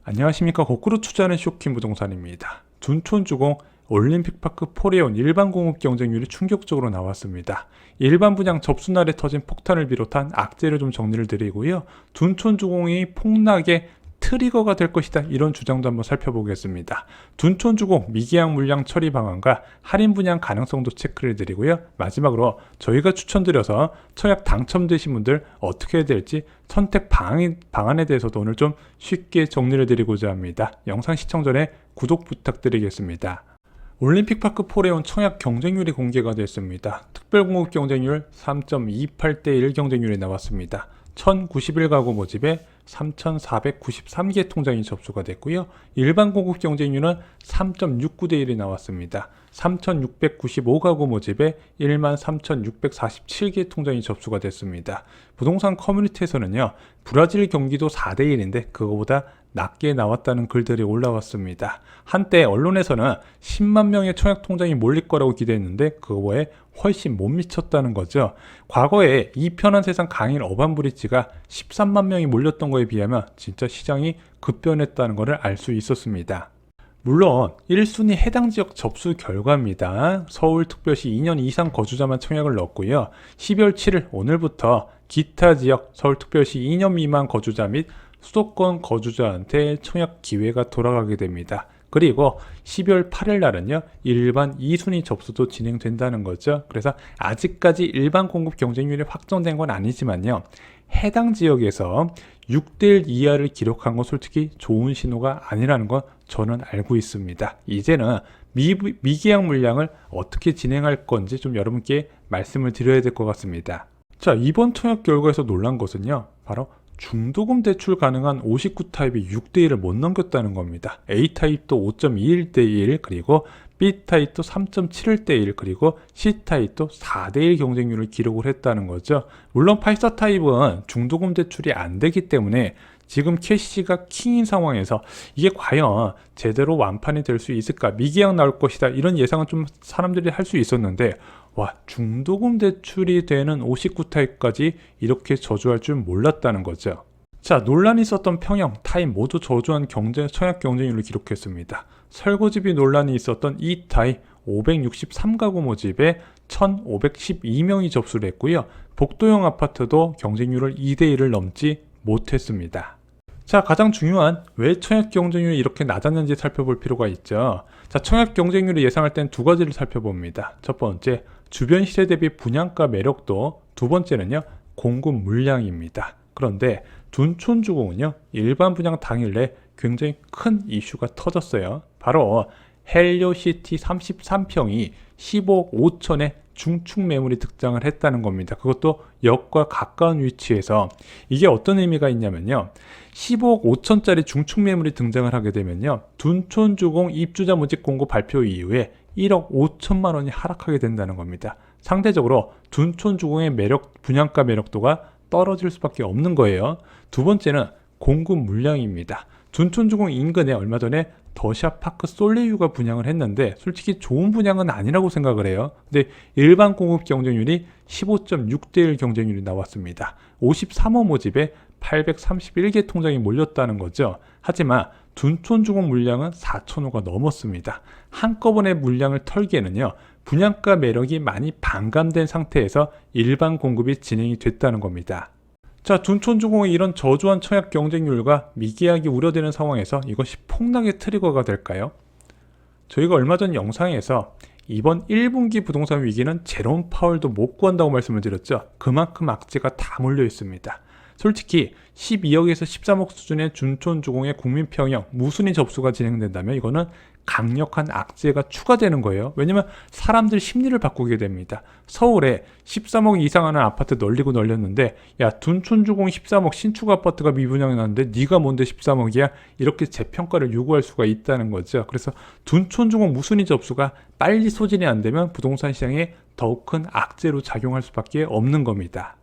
안녕하십니까. 거꾸로 투자하는 쇼킹 부동산입니다. 둔촌주공 올림픽파크 포레온 일반 공급 경쟁률이 충격적으로 나왔습니다. 일반 분양 접수날에 터진 폭탄을 비롯한 악재를 좀 정리를 드리고요. 둔촌주공이 폭락의 트리거가 될 것이다, 이런 주장도 한번 살펴보겠습니다. 둔촌주공 미계약 물량 처리 방안과 할인 분양 가능성도 체크를 드리고요. 마지막으로 저희가 추천드려서 청약 당첨되신 분들 어떻게 해야 될지 선택 방안에 대해서도 오늘 좀 쉽게 정리를 드리고자 합니다. 영상 시청 전에 구독 부탁드리겠습니다. 올림픽파크 포레온 청약 경쟁률이 공개가 됐습니다. 특별공급 경쟁률 3.28대 1 경쟁률이 나왔습니다. 1091가구 모집에 3493개 통장이 접수가 됐고요. 일반 공급 경쟁률은 3.69대 1이 나왔습니다. 3695가구 모집에 13,647개 통장이 접수가 됐습니다. 부동산 커뮤니티에서는요, 브라질 경기도 4대 1인데 그거보다 낮게 나왔다는 글들이 올라왔습니다. 한때 언론에서는 10만 명의 청약 통장이 몰릴 거라고 기대했는데 그거에 훨씬 못 미쳤다는 거죠. 과거에 이 편한 세상 강일 어반브리지가 13만 명이 몰렸던 거에 비하면 진짜 시장이 급변했다는 것을 알 수 있었습니다. 물론 1순위 해당 지역 접수 결과입니다. 서울특별시 2년 이상 거주자만 청약을 넣었고요. 12월 7일 오늘부터 기타 지역 서울특별시 2년 미만 거주자 및 수도권 거주자한테 청약 기회가 돌아가게 됩니다. 그리고 12월 8일 날은요, 일반 2순위 접수도 진행된다는 거죠. 그래서 아직까지 일반 공급 경쟁률이 확정된 건 아니지만요, 해당 지역에서 6대1 이하를 기록한 건 솔직히 좋은 신호가 아니라는 건 저는 알고 있습니다. 이제는 미계약 물량을 어떻게 진행할 건지 좀 여러분께 말씀을 드려야 될 것 같습니다. 자, 이번 청약 결과에서 놀란 것은요, 바로 중도금 대출 가능한 59 타입이 6대 1을 못 넘겼다는 겁니다. A 타입도 5.21대 1, 그리고 B 타입도 3.71대 1, 그리고 C 타입도 4대 1 경쟁률을 기록을 했다는 거죠. 물론 84 타입은 중도금 대출이 안 되기 때문에 지금 캐시가 킹인 상황에서 이게 과연 제대로 완판이 될 수 있을까, 미계약 나올 것이다, 이런 예상은 좀 사람들이 할 수 있었는데, 와, 중도금 대출이 되는 59 타입까지 이렇게 저조할 줄 몰랐다는 거죠. 자, 논란이 있었던 평형, 타입 모두 저조한 청약 경쟁률을 기록했습니다. 설고집이 논란이 있었던 이 타입 563가구 모집에 1512명이 접수를 했고요. 복도형 아파트도 경쟁률을 2대 1을 넘지 못했습니다. 자, 가장 중요한 왜 청약 경쟁률이 이렇게 낮았는지 살펴볼 필요가 있죠. 자, 청약 경쟁률을 예상할 땐 두 가지를 살펴봅니다. 첫 번째, 주변 시세 대비 분양가 매력도, 두 번째는요, 공급 물량입니다. 그런데 둔촌주공은요, 일반 분양 당일에 굉장히 큰 이슈가 터졌어요. 바로 헬리오시티 33평이 15억 5천에 중축 매물이 등장을 했다는 겁니다. 그것도 역과 가까운 위치에서. 이게 어떤 의미가 있냐면요, 15억 5천짜리 중축 매물이 등장을 하게 되면요, 둔촌주공 입주자 모집 공고 발표 이후에 1억 5천만 원이 하락하게 된다는 겁니다. 상대적으로 둔촌주공의 분양가 매력도가 떨어질 수밖에 없는 거예요. 두 번째는 공급 물량입니다. 둔촌주공 인근에 얼마 전에 더샵파크 솔레유가 분양을 했는데 솔직히 좋은 분양은 아니라고 생각을 해요. 근데 일반 공급 경쟁률이 15.6대 1 경쟁률이 나왔습니다. 53호 모집에 831개 통장이 몰렸다는 거죠. 하지만 둔촌주공 물량은 4,000호가 넘었습니다. 한꺼번에 물량을 털기에는요, 분양가 매력이 많이 반감된 상태에서 일반 공급이 진행이 됐다는 겁니다. 자, 둔촌주공의 이런 저조한 청약 경쟁률과 미계약이 우려되는 상황에서 이것이 폭락의 트리거가 될까요? 저희가 얼마 전 영상에서 이번 1분기 부동산 위기는 제롬 파월도 못 구한다고 말씀을 드렸죠. 그만큼 악재가 다 몰려 있습니다. 솔직히 12억에서 13억 수준의 둔촌주공의 국민평형 무순위 접수가 진행된다면 이거는 강력한 악재가 추가되는 거예요. 왜냐면 사람들 심리를 바꾸게 됩니다. 서울에 13억 이상 하는 아파트 널렸는데, 야, 둔촌주공 13억 신축 아파트가 미분양이 나는데 네가 뭔데 13억이야? 이렇게 재평가를 요구할 수가 있다는 거죠. 그래서 둔촌주공 무순위 접수가 빨리 소진이 안 되면 부동산 시장에 더욱 큰 악재로 작용할 수밖에 없는 겁니다.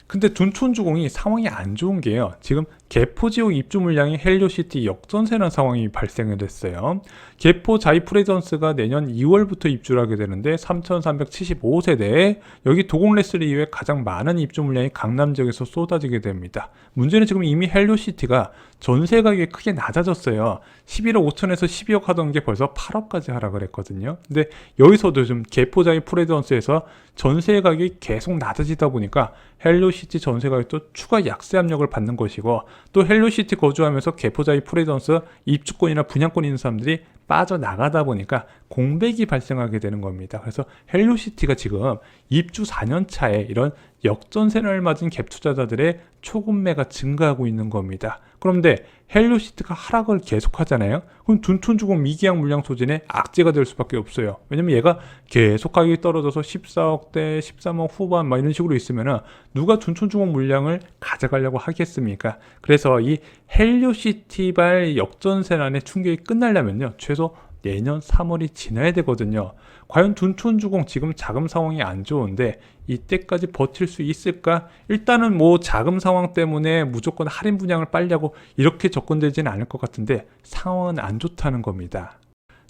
근데 둔촌주공이 상황이 안 좋은 게요. 지금 개포 지역 입주 물량이 헬리오시티 역전세라는 상황이 발생을 했어요. 개포 자이프레전스가 내년 2월부터 입주를 하게 되는데 3,375세대에 여기 도곡레스리 이후에 가장 많은 입주 물량이 강남 지역에서 쏟아지게 됩니다. 문제는 지금 이미 헬리오시티가 전세 가격이 크게 낮아졌어요. 11억 5천에서 12억 하던 게 벌써 8억까지 하락을 했거든요. 근데 여기서도 좀 개포 자이프레전스에서 전세 가격이 계속 낮아지다 보니까 헬리오시티 전세 가격도 추가 약세 압력을 받는 것이고, 또 헬리오시티 거주하면서 개포자이 프레전스 입주권이나 분양권 있는 사람들이 빠져나가다 보니까 공백이 발생하게 되는 겁니다. 그래서 헬리오시티가 지금 입주 4년 차에 이런 역전세를 맞은 갭 투자자들의 초급매가 증가하고 있는 겁니다. 그런데 헬리오시티가 하락을 계속하잖아요. 그럼 둔촌주공 미계약 물량 소진의 악재가 될 수밖에 없어요. 왜냐면 얘가 계속 가격이 떨어져서 14억대, 13억 후반 막 이런 식으로 있으면은 누가 둔촌주공 물량을 가져가려고 하겠습니까? 그래서 이 헬리오시티발 역전세난의 충격이 끝나려면요, 최소 내년 3월이 지나야 되거든요. 과연 둔촌주공 지금 자금 상황이 안 좋은데 이때까지 버틸 수 있을까? 일단은 뭐 자금 상황 때문에 무조건 할인 분양을 빨리 하고 이렇게 접근되지는 않을 것 같은데 상황은 안 좋다는 겁니다.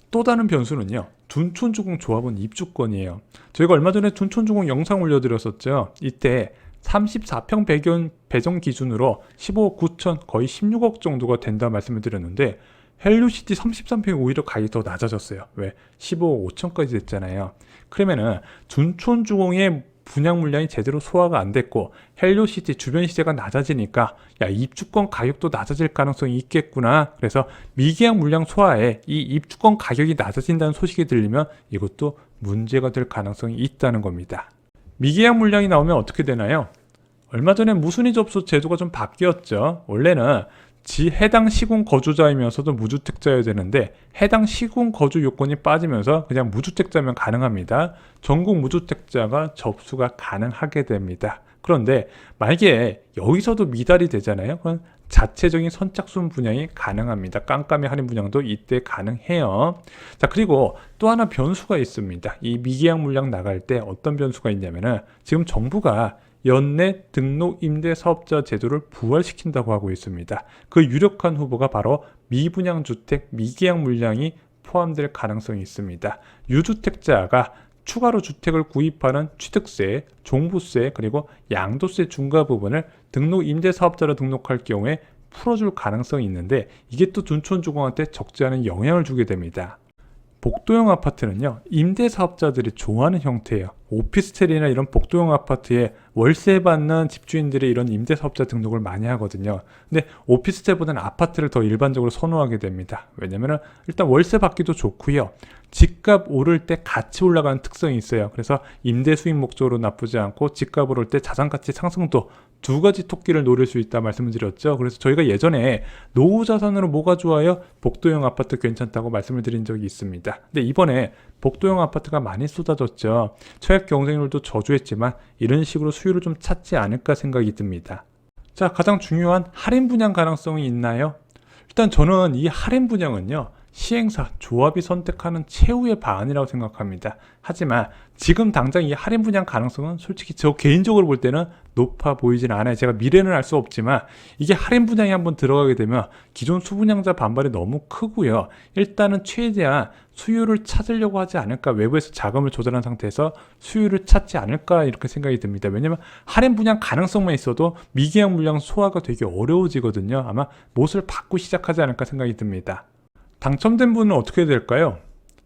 또 다른 변수는요, 둔촌주공 조합원 입주권이에요. 저희가 얼마 전에 둔촌주공 영상 올려드렸었죠. 이때 34평 배정 기준으로 15억 9천, 거의 16억 정도가 된다 말씀을 드렸는데 헬리오시티 33평이 오히려 가격이 더 낮아졌어요. 왜? 15억 5천까지 됐잖아요. 그러면은 둔촌주공의 분양 물량이 제대로 소화가 안 됐고 헬리오시티 주변 시세가 낮아지니까 야, 입주권 가격도 낮아질 가능성이 있겠구나. 그래서 미계약 물량 소화에 이 입주권 가격이 낮아진다는 소식이 들리면 이것도 문제가 될 가능성이 있다는 겁니다. 미계약 물량이 나오면 어떻게 되나요? 얼마 전에 무순위 접수 제도가 좀 바뀌었죠. 원래는 해당 시군 거주자이면서도 무주택자여야 되는데 해당 시군 거주 요건이 빠지면서 그냥 무주택자면 가능합니다. 전국 무주택자가 접수가 가능하게 됩니다. 그런데 만약에 여기서도 미달이 되잖아요. 그럼 자체적인 선착순 분양이 가능합니다. 깜깜이 할인 분양도 이때 가능해요. 자, 그리고 또 하나 변수가 있습니다. 이 미계약 물량 나갈 때 어떤 변수가 있냐면은 지금 정부가 연내 등록 임대 사업자 제도를 부활시킨다고 하고 있습니다. 그 유력한 후보가 바로 미분양 주택 미계약 물량이 포함될 가능성이 있습니다. 유주택자가 추가로 주택을 구입하는 취득세, 종부세, 그리고 양도세 중과 부분을 등록 임대 사업자로 등록할 경우에 풀어줄 가능성이 있는데 이게 또 둔촌주공한테 적지 않은 영향을 주게 됩니다. 복도형 아파트는요, 임대사업자들이 좋아하는 형태예요. 오피스텔이나 이런 복도형 아파트에 월세 받는 집주인들이 이런 임대사업자 등록을 많이 하거든요. 근데 오피스텔보다는 아파트를 더 일반적으로 선호하게 됩니다. 왜냐면 일단 월세 받기도 좋고요, 집값 오를 때 같이 올라가는 특성이 있어요. 그래서 임대 수익 목적으로 나쁘지 않고 집값 오를 때 자산가치 상승도 두 가지 토끼를 노릴 수 있다 말씀을 드렸죠. 그래서 저희가 예전에 노후 자산으로 뭐가 좋아요? 복도형 아파트 괜찮다고 말씀을 드린 적이 있습니다. 근데 이번에 복도형 아파트가 많이 쏟아졌죠. 처약 경쟁률도 저조했지만 이런 식으로 수요를 좀 찾지 않을까 생각이 듭니다. 자, 가장 중요한 할인 분양 가능성이 있나요? 일단 저는 이 할인 분양은요, 시행사, 조합이 선택하는 최후의 방안이라고 생각합니다. 하지만 지금 당장 이 할인 분양 가능성은 솔직히 저 개인적으로 볼 때는 높아 보이진 않아요. 제가 미래는 알 수 없지만 이게 할인 분양이 한번 들어가게 되면 기존 수분양자 반발이 너무 크고요. 일단은 최대한 수요를 찾으려고 하지 않을까, 외부에서 자금을 조달한 상태에서 수요를 찾지 않을까 이렇게 생각이 듭니다. 왜냐면 할인 분양 가능성만 있어도 미계약 물량 소화가 되게 어려워지거든요. 아마 못을 받고 시작하지 않을까 생각이 듭니다. 당첨된 분은 어떻게 될까요?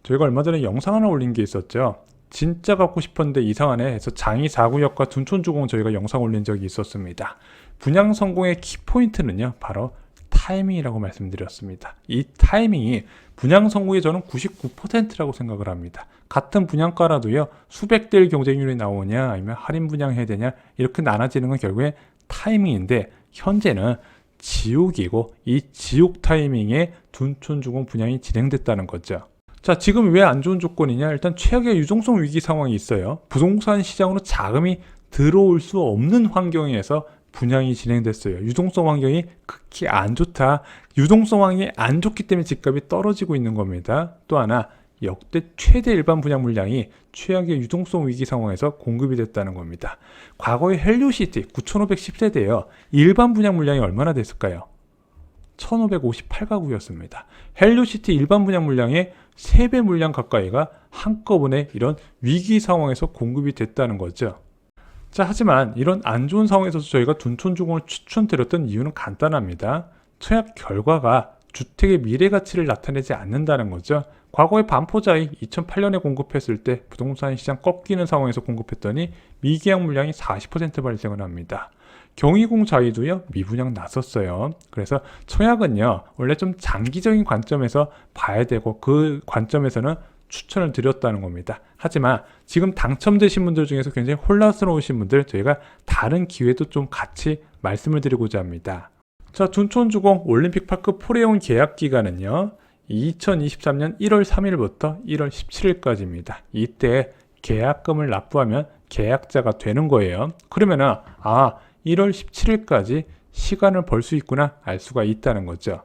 저희가 얼마 전에 영상 하나 올린 게 있었죠. 진짜 갖고 싶었는데 이상하네 해서 장이 4구역과 둔촌주공 저희가 영상 올린 적이 있었습니다. 분양 성공의 키포인트는요, 바로 타이밍이라고 말씀드렸습니다. 이 타이밍이 분양 성공의 저는 99%라고 생각을 합니다. 같은 분양가라도요, 수백 대 1 경쟁률이 나오냐 아니면 할인 분양해야 되냐 이렇게 나눠지는 건 결국에 타이밍인데 현재는 지옥이고 이 지옥 타이밍에 둔촌주공 분양이 진행됐다는 거죠. 자, 지금 왜 안 좋은 조건이냐? 일단 최악의 유동성 위기 상황이 있어요. 부동산 시장으로 자금이 들어올 수 없는 환경에서 분양이 진행됐어요. 유동성 환경이 극히 안 좋다. 유동성 환경이 안 좋기 때문에 집값이 떨어지고 있는 겁니다. 또 하나, 역대 최대 일반 분양 물량이 최악의 유동성 위기 상황에서 공급이 됐다는 겁니다. 과거의 헬리오시티 9,510세대예요. 일반 분양 물량이 얼마나 됐을까요? 1,558가구였습니다. 헬리오시티 일반 분양 물량의 3배 물량 가까이가 한꺼번에 이런 위기 상황에서 공급이 됐다는 거죠. 자, 하지만 이런 안 좋은 상황에서도 저희가 둔촌주공을 추천드렸던 이유는 간단합니다. 청약 결과가 주택의 미래 가치를 나타내지 않는다는 거죠. 과거에 반포자이 2008년에 공급했을 때 부동산 시장 꺾이는 상황에서 공급했더니 미계약 물량이 40% 발생을 합니다. 경희궁 자이도요, 미분양 났었어요. 그래서 청약은요, 원래 좀 장기적인 관점에서 봐야 되고 그 관점에서는 추천을 드렸다는 겁니다. 하지만 지금 당첨되신 분들 중에서 굉장히 혼란스러우신 분들, 저희가 다른 기회도 좀 같이 말씀을 드리고자 합니다. 자, 둔촌주공 올림픽파크 포레온 계약 기간은요, 2023년 1월 3일부터 1월 17일까지입니다. 이때 계약금을 납부하면 계약자가 되는 거예요. 그러면은 1월 17일까지 시간을 벌 수 있구나 알 수가 있다는 거죠.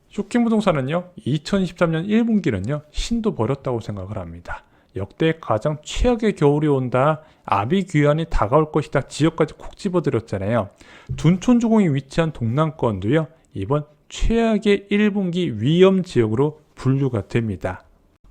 쇼킹부동산은요, 2023년 1분기는요, 신도 버렸다고 생각을 합니다. 역대 가장 최악의 겨울이 온다, 아비규환이 다가올 것이다, 지역까지 콕 집어들었잖아요. 둔촌주공이 위치한 동남권도요, 이번 최악의 1분기 위험 지역으로 분류가 됩니다.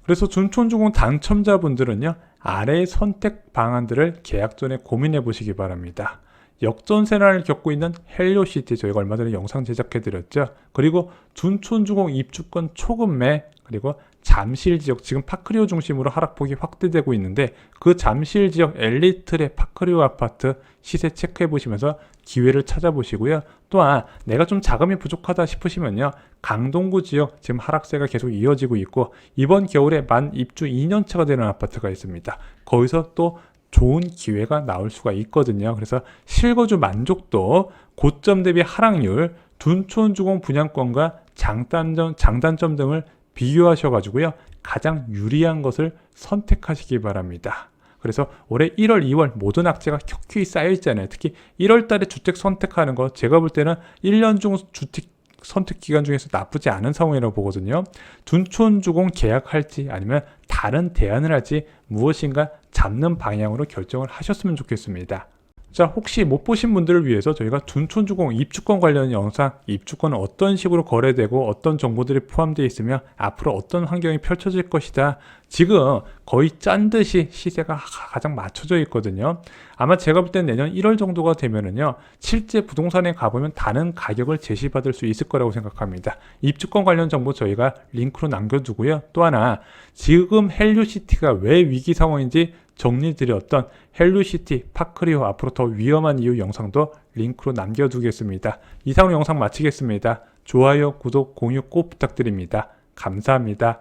그래서 둔촌주공 당첨자분들은요, 아래의 선택 방안들을 계약 전에 고민해 보시기 바랍니다. 역전세난을 겪고 있는 헬리오시티, 저희가 얼마 전에 영상 제작해 드렸죠. 그리고 둔촌주공 입주권 초급매, 그리고 잠실 지역, 지금 파크리오 중심으로 하락폭이 확대되고 있는데 그 잠실 지역 엘리트의 파크리오 아파트 시세 체크해 보시면서 기회를 찾아보시고요. 또한 내가 좀 자금이 부족하다 싶으시면요, 강동구 지역 지금 하락세가 계속 이어지고 있고 이번 겨울에 만 입주 2년차가 되는 아파트가 있습니다. 거기서 또 좋은 기회가 나올 수가 있거든요. 그래서 실거주 만족도, 고점 대비 하락률, 둔촌주공 분양권과 장단점 등을 비교하셔가지고요, 가장 유리한 것을 선택하시기 바랍니다. 그래서 올해 1월, 2월 모든 악재가 켜켜이 쌓여 있잖아요. 특히 1월 달에 주택 선택하는 거, 제가 볼 때는 1년 중 주택 선택 기간 중에서 나쁘지 않은 상황이라고 보거든요. 둔촌주공 계약할지 아니면 다른 대안을 할지 무엇인가 잡는 방향으로 결정을 하셨으면 좋겠습니다. 자, 혹시 못 보신 분들을 위해서 저희가 둔촌주공 입주권 관련 영상, 입주권은 어떤 식으로 거래되고 어떤 정보들이 포함되어 있으며 앞으로 어떤 환경이 펼쳐질 것이다, 지금 거의 짠 듯이 시세가 가장 맞춰져 있거든요. 아마 제가 볼 땐 내년 1월 정도가 되면은요, 실제 부동산에 가보면 다른 가격을 제시받을 수 있을 거라고 생각합니다. 입주권 관련 정보 저희가 링크로 남겨두고요. 또 하나, 지금 헬리오시티가 왜 위기 상황인지 정리드렸던 헬리오시티 파크리오 앞으로 더 위험한 이유 영상도 링크로 남겨두겠습니다. 이상으로 영상 마치겠습니다. 좋아요, 구독, 공유 꼭 부탁드립니다. 감사합니다.